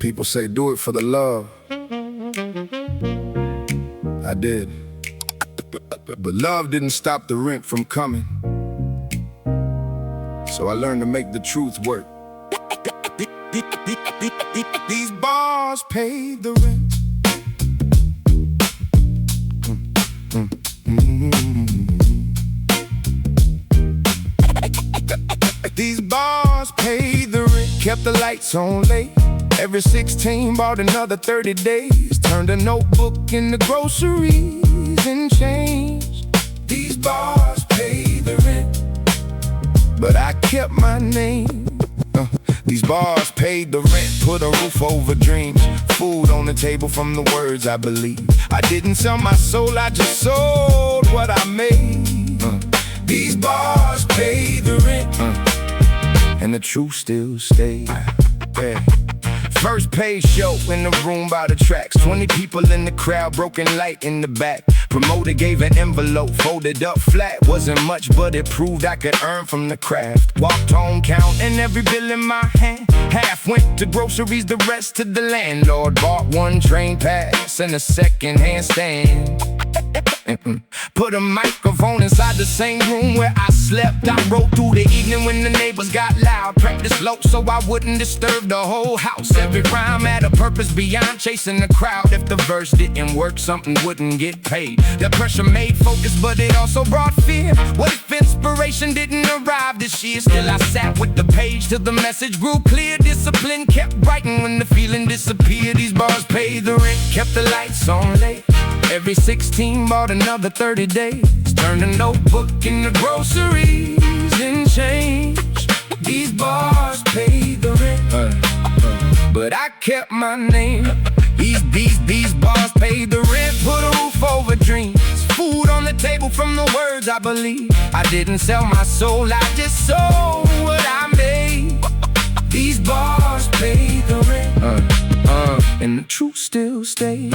People say do it for the love. I did. But love didn't stop the rent from coming. So I learned to make the truth work. These bars paid the rent. These bars paid the rent. Kept the lights on late. Every 16 bought another 30 days. Turned a notebook into groceries and change. These bars paid the rent, but I kept my name. These bars paid the rent, put a roof over dreams. Food on the table from the words I believe. I didn't sell my soul, I just sold what I made. These bars paid the rent, and the truth still stays. Yeah. First page show in the room by the tracks. 20 people in the crowd, broken light in the back. Promoter gave an envelope, folded up flat. Wasn't much, but it proved I could earn from the craft. Walked home counting every bill in my hand. Half went to groceries, the rest to the landlord. Bought one train pass and a second-hand stand. Put a microphone inside the same room where I slept. I wrote through the evening when the neighbors got loud. Practiced low so I wouldn't disturb the whole house. Every rhyme had a purpose beyond chasing the crowd. If the verse didn't work, something wouldn't get paid. The pressure made focus, but it also brought fear. What if inspiration didn't arrive this year? Still I sat with the page till the message grew clear. Discipline kept writing when the feeling disappeared. These bars paid the rent, kept the lights on late. Every 16 bought another 30 days. Turned a notebook into groceries and change. These bars paid the rent, but I kept my name. These bars paid the rent, put a roof over dreams. Food on the table from the words I believe. I didn't sell my soul, I just sold what I made. These bars paid the rent, and the truth still stays.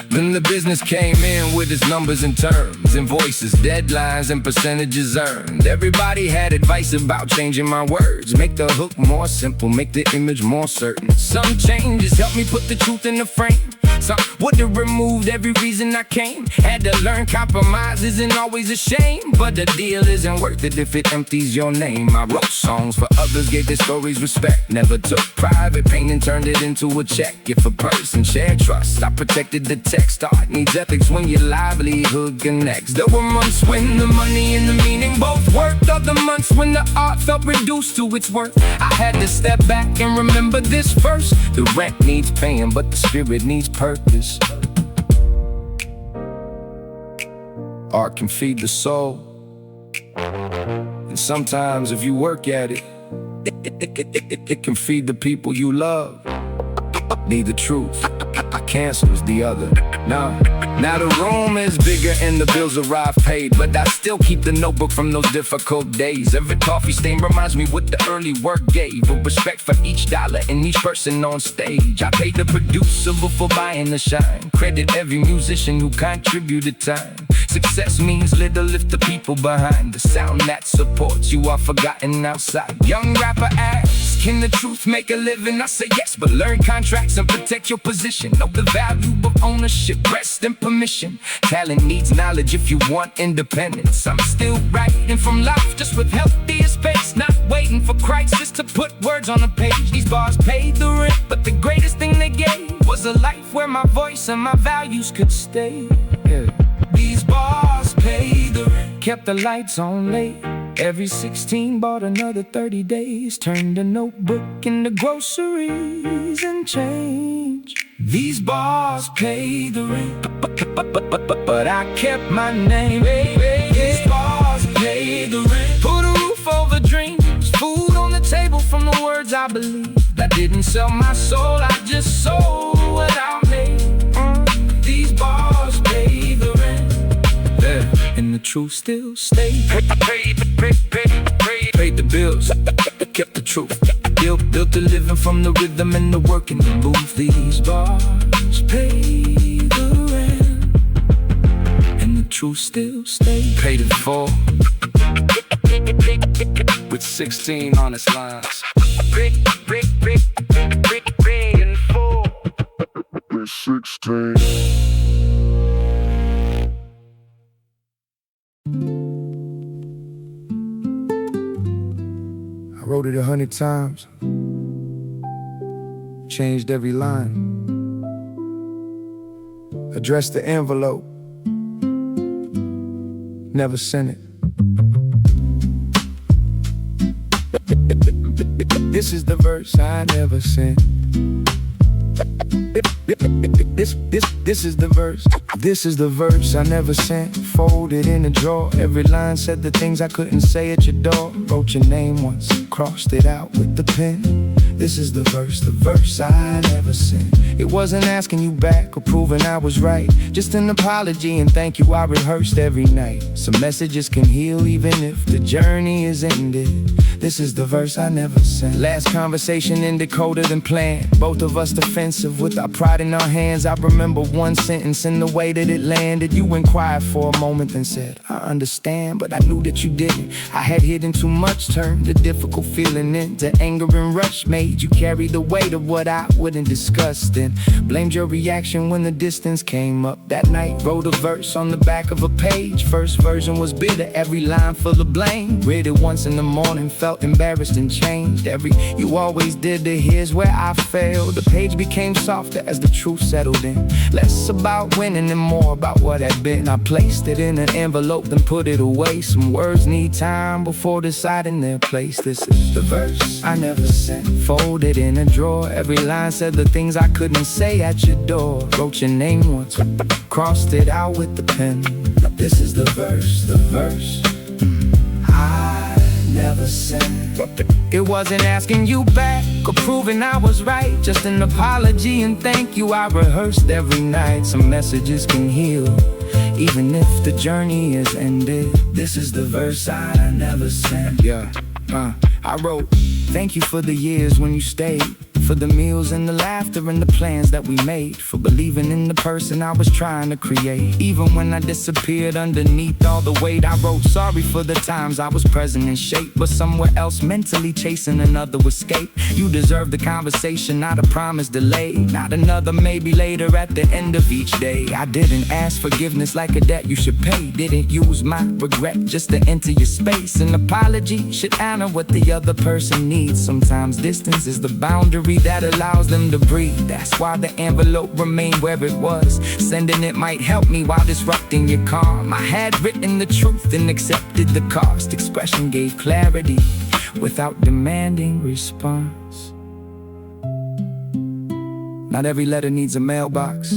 Then the business came in with its numbers and terms, invoices, deadlines, and percentages earned. Everybody had advice about changing my words. Make the hook more simple, make the image more certain. Some changes helped me put the truth in the frame. Some would have removed every reason I came. Had to learn compromise isn't always a shame, but the deal isn't worth it if it empties your name. I wrote songs for others, gave their stories respect. Never took private pain and turned it into a check. If a person shared trust, I protected the text. Art needs ethics when your livelihood connects. There were months when the money and the meaning both worked. Other months when the art felt reduced to its worth. I had to step back and remember this first. The rent needs paying, but the spirit needs purpose. Art can feed the soul, and sometimes if you work at it, it can feed the people you love. Need the truth, cancels the other. Now the room is bigger and the bills arrive paid, but I still keep the notebook from those difficult days. Every coffee stain reminds me what the early work gave. With respect for each dollar and each person on stage. I paid the producer for buying the shine. Credit every musician who contributed time. Success means little if the people behind the sound that supports you are forgotten outside. Young rapper asks, can the truth make a living? I say yes, but learn contracts and protect your position. Know the value of ownership, rest and permission. Talent needs knowledge if you want independence. I'm still writing from life, just with healthier space. Not waiting for crisis to put words on a page. These bars paid the rent, but the greatest thing they gave was a life where my voice and my values could stay. These bars paid the rent, kept the lights on late. Every 16 bought another 30 days. Turned a notebook into groceries and change. These bars paid the rent, but I kept my name. These bars paid the rent, put a roof over dreams. Food on the table from the words I believe. I didn't sell my soul, I just sold what I made. These bars paid the rent, and the truth still stays. Paid the bills, kept the truth. Built a living from the rhythm and the work in the booth. These bars paid the rent, and the truth still stays. Paid in full, with 16 honest lines. 16. I wrote it 100 times, changed every line, addressed the envelope, never sent it. This is the verse I never sent. This is the verse. This is the verse I never sent. Folded in a drawer. Every line said the things I couldn't say at your door. Wrote your name once, crossed it out with the pen. This is the verse I never sent. It wasn't asking you back or proving I was right. Just an apology and thank you I rehearsed every night. Some messages can heal even if the journey is ended. This is the verse I never sent. Last conversation ended colder than planned. Both of us defensive with our pride in our hands. I remember one sentence and the way that it landed. You went quiet for a moment and said, I understand, but I knew that you didn't. I had hidden too much, turned the difficult feeling into anger and rush. Made you carry the weight of what I wouldn't discuss. Then blamed your reaction when the distance came up that night. Wrote a verse on the back of a page. First version was bitter, every line full of blame. Read it once in the morning, felt embarrassed and changed. You always did the here's where I failed. The page became softer as the truth settled in. Less about winning and more about what had been. I placed it in an envelope, then put it away. Some words need time before deciding their place. This is the verse I never sent. Folded in a drawer. Every line said the things I couldn't say at your door. Wrote your name once, crossed it out with the pen. This is the verse I never sent. It wasn't asking you back or proving I was right. Just an apology and thank you I rehearsed every night. Some messages can heal even if the journey is ended. This is the verse I never sent. I wrote, thank you for the years when you stayed, for the meals and the laughter and the plans that we made, for believing in the person I was trying to create. Even when I disappeared underneath all the weight, I wrote sorry for the times I was present in shape, but somewhere else mentally chasing another escape. You deserve the conversation, not a promise delayed, not another maybe later at the end of each day. I didn't ask forgiveness like a debt you should pay. Didn't use my regret just to enter your space. An apology should honor what the other person needs. Sometimes distance is the boundary that allows them to breathe. That's why the envelope remained where it was. Sending it might help me while disrupting your calm. I had written the truth and accepted the cost. Expression gave clarity without demanding response. Not every letter needs a mailbox.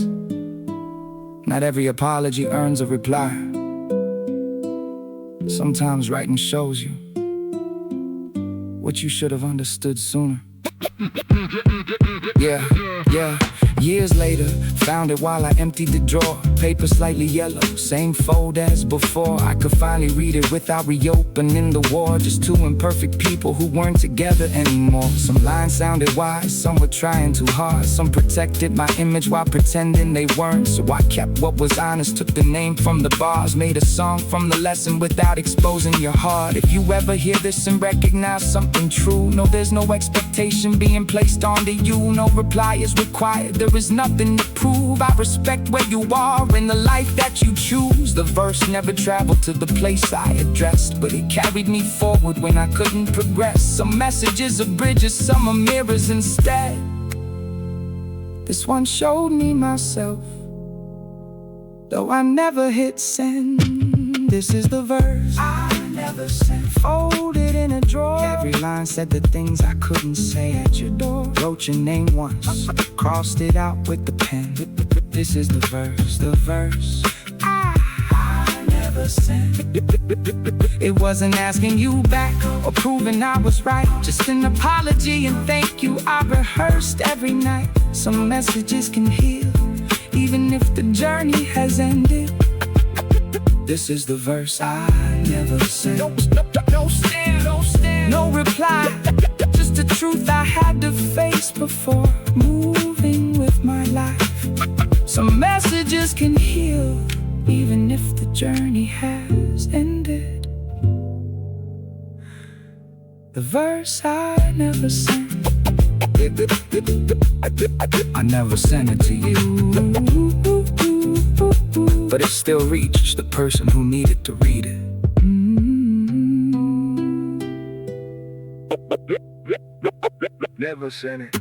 Not every apology earns a reply. Sometimes writing shows you what you should have understood sooner. Yeah. Years later, found it while I emptied the drawer. Paper slightly yellow, same fold as before. I could finally read it without reopening the war. Just two imperfect people who weren't together anymore. Some lines sounded wise, some were trying too hard. Some protected my image while pretending they weren't. So I kept what was honest, took the name from the bars, made a song from the lesson without exposing your heart. If you ever hear this and recognize something true, no, there's no expectation being placed onto you. No reply is required, there is nothing to prove. I respect where you are in the life that you choose. The verse never traveled to the place I addressed, but it carried me forward when I couldn't progress. Some messages are bridges, some are mirrors instead. This one showed me myself, though I never hit send. This is the verse I never sent. Folded in a drawer. Every line said the things I couldn't say at your door. Wrote your name once, crossed it out with the pen. This is the verse I never sent. It wasn't asking you back or proving I was right. Just an apology and thank you I rehearsed every night. Some messages can heal even if the journey has ended. This is the verse I never sent. No reply, just the truth I had to face before moving with my life. Some messages can heal even if the journey has ended. The verse I never sent. I never sent it to you, but it still reached the person who needed to read it. Never sent it.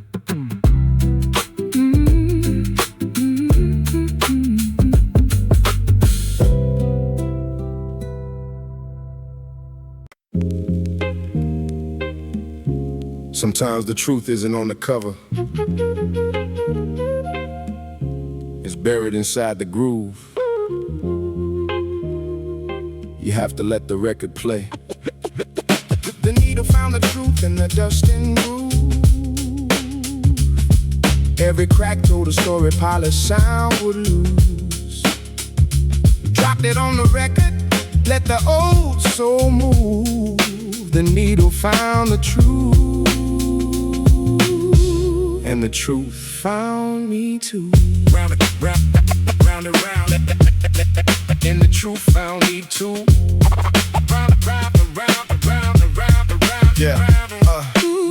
Sometimes the truth isn't on the cover. It's buried inside the groove. You have to let the record play. The needle found the truth in the dust and groove. Every crack told a story, polished sound would lose. Dropped it on the record, let the old soul move. The needle found the truth, and the truth found me too. Round and round, round and round, and the truth found me too. Round and round, round and round, round and round. Yeah,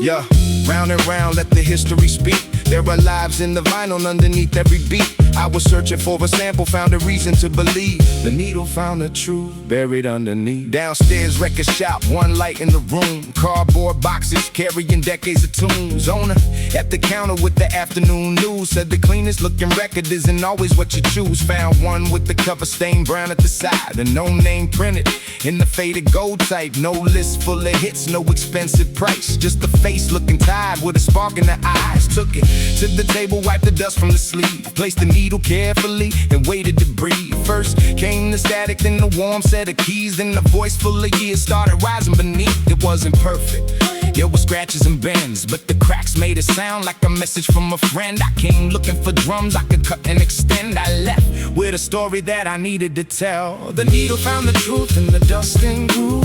yeah. Round and round, let the history speak. There are lives in the vinyl underneath every beat. I was searching for a sample, found a reason to believe. The needle found the truth buried underneath. Downstairs, record shop, one light in the room. Cardboard boxes carrying decades of tunes. Owner at the counter with the afternoon news said the cleanest looking record isn't always what you choose. Found one with the cover stained brown at the side, and no name printed in the faded gold type. No list full of hits, no expensive price. Just the face looking tired with a spark in the eyes. Took it to the table, wiped the dust from the sleeve, placed the needle carefully and waited to breathe. First came the static, then the warm set of keys, then the voice full of years started rising beneath. It wasn't perfect, there were scratches and bends, but the cracks made it sound like a message from a friend. I came looking for drums I could cut and extend. I left with a story that I needed to tell. The needle found the truth in the dust and groove.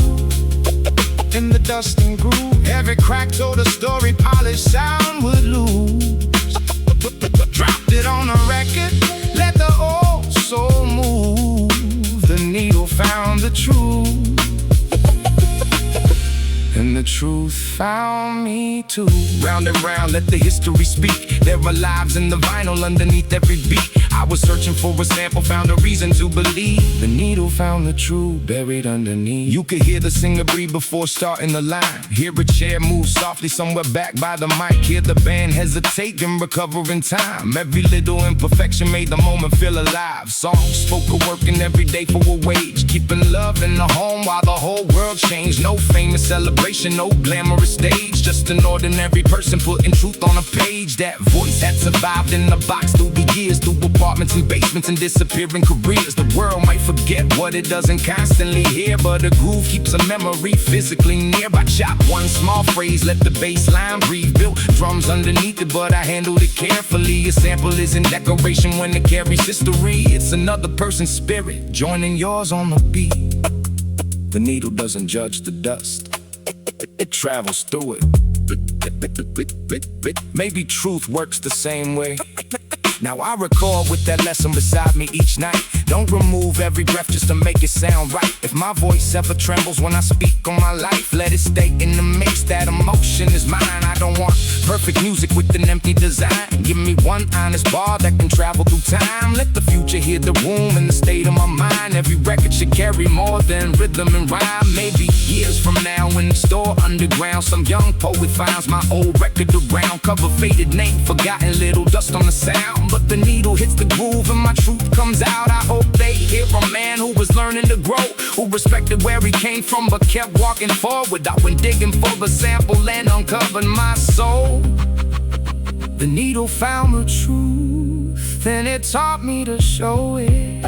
In the dust and groove, every crack told a story, polished sound would lose. Dropped it on a record, let the old soul move. The needle found the truth, and the truth found me too. Round and round, let the history speak. There are lives in the vinyl underneath every beat. I was searching for a sample, found a reason to believe. The needle found the truth buried underneath. You could hear the singer breathe before starting the line. Hear a chair move softly somewhere back by the mic. Hear the band hesitate and recover in time. Every little imperfection made the moment feel alive. Songs spoke of working every day for a wage, keeping love in the home while the whole world changed. No famous celebration, no glamorous stage, just an ordinary person putting truth on a page. That voice had survived in the box through the years, through apartments and basements and disappearing careers. The world might forget what it doesn't constantly hear, but a groove keeps a memory physically nearby. Chop one small phrase, let the bass line breathe. Built drums underneath it, but I handled it carefully. A sample isn't decoration when it carries history. It's another person's spirit joining yours on the beat. The needle doesn't judge the dust, it travels through it. Maybe truth works the same way. Now I record with that lesson beside me each night. Don't remove every breath just to make it sound right. If my voice ever trembles when I speak on my life, let it stay in the mix, that emotion is mine. I don't want perfect music with an empty design. Give me one honest bar that can travel through time. Let the future hear the room and the state of my mind. Every record should carry more than rhythm and rhyme. Maybe years from now in the store underground, some young poet finds my old record around. Cover faded, name forgotten, little dust on the sound, but the needle hits the groove and my truth comes out. I hope they hear a man who was learning to grow, who respected where he came from but kept walking forward. I went digging for the sample and uncovered my soul. The needle found the truth, and it taught me to show it.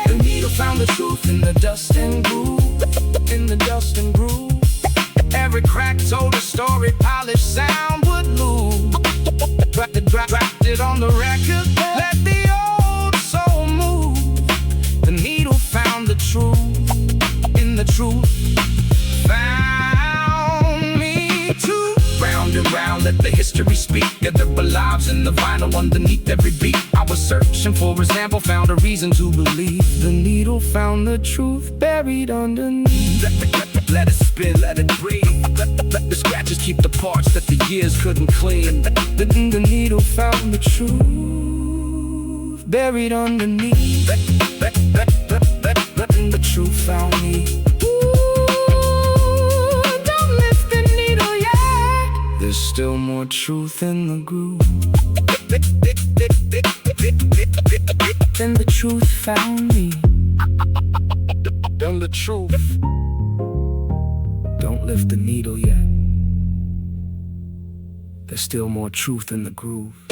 The needle found the truth in the dust and groove. In the dust and groove, every crack told a story, polished sound would lose. Dropped it on the record, let the old soul move. The needle found the truth, in the truth found me too. Round and round, let the history speak. There were lives in the vinyl underneath every beat. I was searching for a sample, found a reason to believe. The needle found the truth buried underneath. Let it spin, let it breathe. Let the scratches keep the parts that the years couldn't clean. Then the needle found the truth buried underneath. Then the truth found me. Ooh, don't lift the needle yet. There's still more truth in the groove. Then the truth found me. Then the truth. Don't lift the needle yet. There's still more truth in the groove.